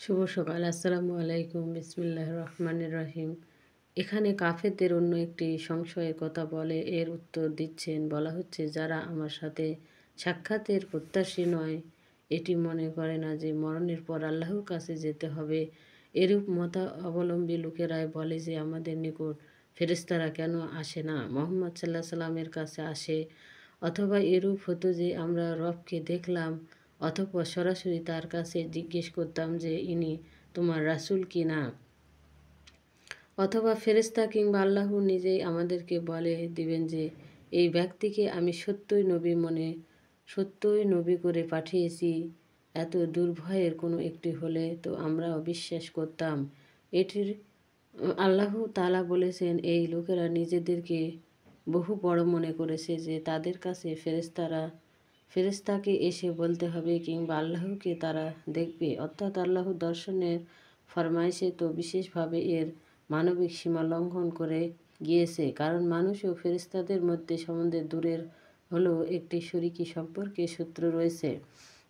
শুভ সকাল। আসসালামু আলাইকুম। বিসমিল্লাহির রহমানির রহিম। এখানে কাফেরদের অন্য একটি সংশয়ের কথা বলে এর উত্তর দিচ্ছেন। বলা হচ্ছে, যারা আমার সাথে সাক্ষাতের প্রত্যাশী নয়, এটি মনে করে না যে মরণের পর আল্লাহর কাছে যেতে হবে। এরূপ মতাবলম্বী লোকেরাই বলে যে আমাদের নিকট ফেরেশতারা কেন আসে না, মুহাম্মদ সাল্লাল্লাহু আলাইহি সাল্লামের কাছে আসে। অথবা এরূপ হতো যে আমরা রবকে দেখলাম, অতঃপর সরাসরি তার কাছে জিজ্ঞেস করতাম যে ইনি তোমার রাসূল কি না। অথবা ফেরেশতা কিংবা আল্লাহ নিজেই আমাদেরকে বলে দিবেন যে এই ব্যক্তিকে আমি সত্যই নবী করে পাঠিয়েছি। এত দুর্ভয়ের কোনো একটি হলে তো আমরা অবিশ্বাস করতাম। এটির আল্লাহ তাআলা বলেছেন, এই লোকেরা নিজেদেরকে বহু বড় মনে করেছে যে তাদের কাছে ফেরেশতাকে এসে বলতে হবে কিংবা আল্লাহকে তারা দেখবে। অর্থাৎ আল্লাহর দর্শনের ফরমাইশে তো বিশেষভাবে এর মানবিক সীমা লঙ্ঘন করে গিয়েছে। কারণ মানুষ ও ফেরেশতাদের মধ্যে সম্বন্ধে দূরের হলেও একটি শরিকি সম্পর্কের সূত্র রয়েছে,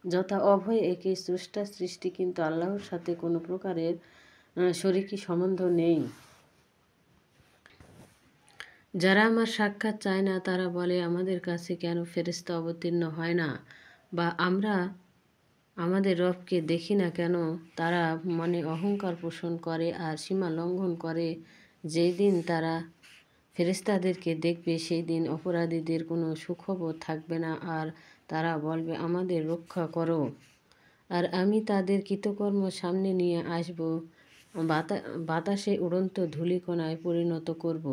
যথা উভয় একই স্রষ্টার সৃষ্টি, কিন্তু আল্লাহর সাথে কোনো প্রকারের শরিকি সম্বন্ধ নেই। যারা আমার সাক্ষাৎ চায় না তারা বলে আমাদের কাছে কেন ফেরেশতা অবতীর্ণ হয় না, বা আমরা আমাদের রবকে দেখি না কেন। তারা মনে অহংকার পোষণ করে আর সীমা লঙ্ঘন করে। যেই দিন তারা ফেরেশতাদেরকে দেখবে সেই দিন অপরাধীদের কোনো সুখবর থাকবে না, আর তারা বলবে আমাদের রক্ষা করো। আর আমি তাদের কৃতকর্ম সামনে নিয়ে আসব, বাতাসে উড়ন্ত ধূলিকণায় পরিণত করব।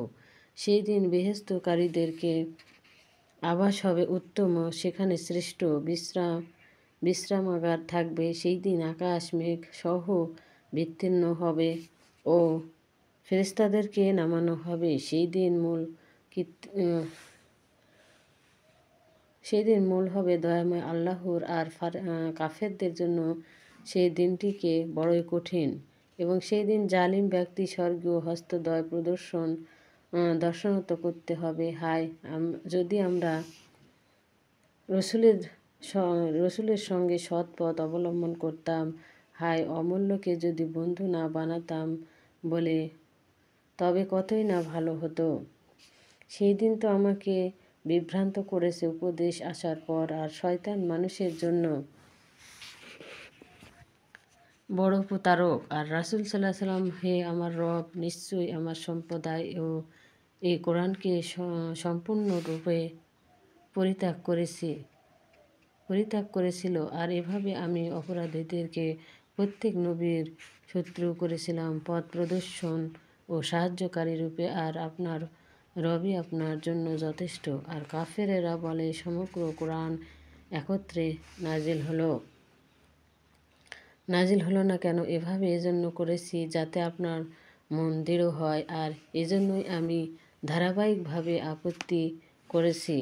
সেই দিন বেহেশতকারীদেরকে আবাস হবে উত্তম, সেখানে শ্রেষ্ঠ বিশ্রামাগার থাকবে। সেই দিন আকাশ মেঘ সহ বিচ্ছিন্ন হবে ও ফেরেশতাদেরকে নামানো হবে। সেই দিন মূল হবে দয়াময় আল্লাহর, আর কাফেরদের জন্য সেই দিনটিকে বড়ই কঠিন। এবং সেই দিন জালিম ব্যক্তি স্বর্গীয় হস্তদ্বয় দর্শনত করতে হবে। হায়, যদি আমরা রসুলের সঙ্গে সৎ পথ অবলম্বন করতাম। হায়, অমূল্যকে যদি বন্ধু না বানাতাম বলে, তবে কতই না ভালো হতো। সেই দিন তো আমাকে বিভ্রান্ত করেছে উপদেশ আসার পর, আর শয়তান মানুষের জন্য বড় প্রতারক। আর রাসূল সাল্লাল্লাহু আলাইহি সাল্লাম, হে আমার রব, নিশ্চয়ই আমার সম্প্রদায় ও এই কোরআনকে সম্পূর্ণরূপে পরিত্যাগ করেছিল, আর এভাবে আমি অপরাধীদেরকে প্রত্যেক নবীর শত্রু করেছিলাম পথ প্রদর্শন ও সাহায্যকারী রূপে, আর আপনার রবই আপনার জন্য যথেষ্ট। আর কাফেরেরা বলে সমগ্র কোরআন একত্রে নাজিল হলো না কেন। এভাবে এজন্য করেছি যাতে আপনার মন দৃঢ় হয়, আর এজন্যই আমি ধারাবাহিকভাবে আপত্তি করেছি।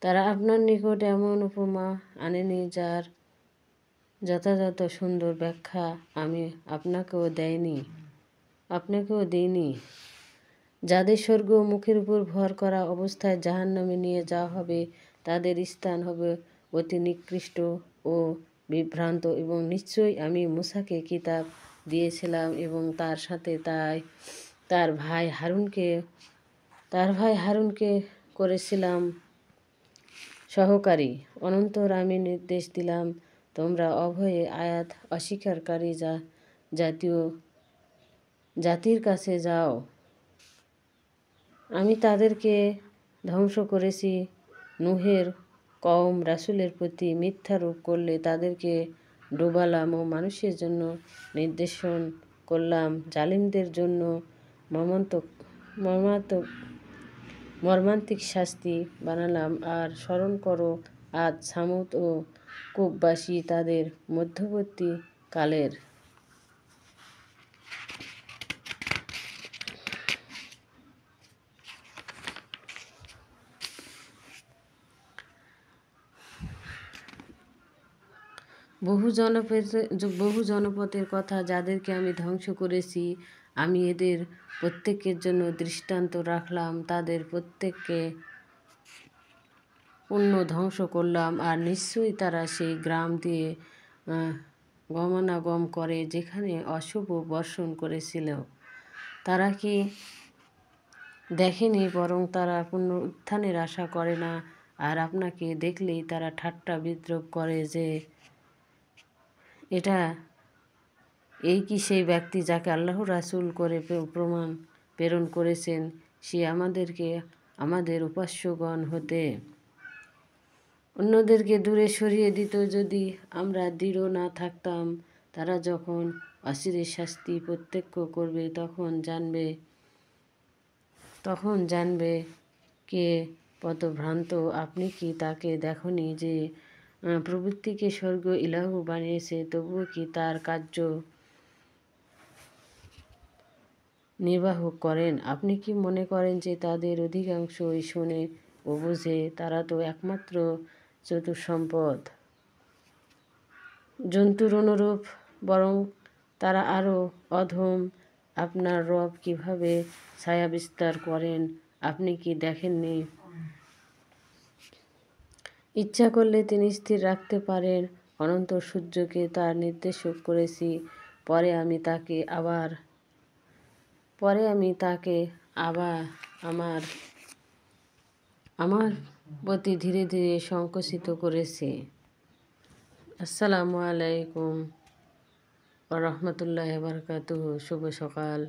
তারা আপনার নিকট এমন উপমা আনেনি যার যথাযথ সুন্দর ব্যাখ্যা আমি আপনাকেও দিইনি। যাদের স্বর্গ মুখের উপর ভর করা অবস্থায় জাহান্নামে নিয়ে যাওয়া হবে, তাদের স্থান হবে অতি নিকৃষ্ট ও বিভ্রান্ত। এবং নিশ্চয়ই আমি মূসাকে কিতাব দিয়েছিলাম এবং তার সাথে তার ভাই হারুনকে করেছিলাম সহকারী। অনন্তর আমি নির্দেশ দিলাম, তোমরা উভয়ে আয়াত অস্বীকারী জাতির কাছে যাও। আমি তাদেরকে ধ্বংস করেছি। নূহের কওম রাসূলের প্রতি মিথ্যারোপ করলে তাদেরকে ডুবালাম ও মানুষের জন্য নির্দেশন করলাম, জালিমদের জন্য মর্মান্তিক শাস্তি বানালাম। আর স্মরণ করো আদ, সামুদ ও কুববাসী তাদের মধ্যবর্তী কালের। বহু জনপদের কথা যাদেরকে আমি ধ্বংস করেছি, আমি এদের প্রত্যেকের জন্য দৃষ্টান্ত রাখলাম। তাদের প্রত্যেককে পুনঃ ধ্বংস করলাম, আর নিশ্চয়ই তারা সেই গ্রাম দিয়ে গমনাগম করে, যেখানে অশুভ বর্ষণ করেছিল। তারা কি দেখেনি, বরং তারা পুনরুত্থানের আশা করে না। আর আপনাকে দেখলেই তারা ঠাট্টা বিদ্রূপ করে যে এই কি সেই ব্যক্তি যাকে আল্লাহ রাসূল করে প্রেরণ করেছেন? সে আমাদেরকে আমাদের উপাস্যগণ হতে অন্যদেরকে দূরে সরিয়ে দিত। যদি আমরা দৃঢ় না থাকতাম, তারা যখন অচিরেই শাস্তি প্রত্যক্ষ করবে, তখন জানবে কে পথভ্রান্ত। আপনি কি তাকে দেখনি যে প্রবৃত্তিকে স্বর্গ ইলাহু বানিয়েছে, তবুও কি তার কার্য নির্বাহ করেন? আপনি কি মনে করেন যে তাদের অধিকাংশই শোনে ও বোঝে? তারা তো একমাত্র চতুঃসম্পদ জন্তুর অনুরূপ, বরং তারা আরও অধম। আপনার রব কিভাবে ছায়া বিস্তার করেন, আপনি কি দেখেননি? ইচ্ছা করলে তিনি স্থির রাখতে পারেন। অনন্ত সূর্যকে তার নির্দেশক করেছি। পরে আমি তাকে আবার আমার প্রতি ধীরে ধীরে সংকুচিত করেছি। আসসালামু আলাইকুম ওয়া রাহমাতুল্লাহি ওয়া বারাকাতুহু। শুভ সকাল।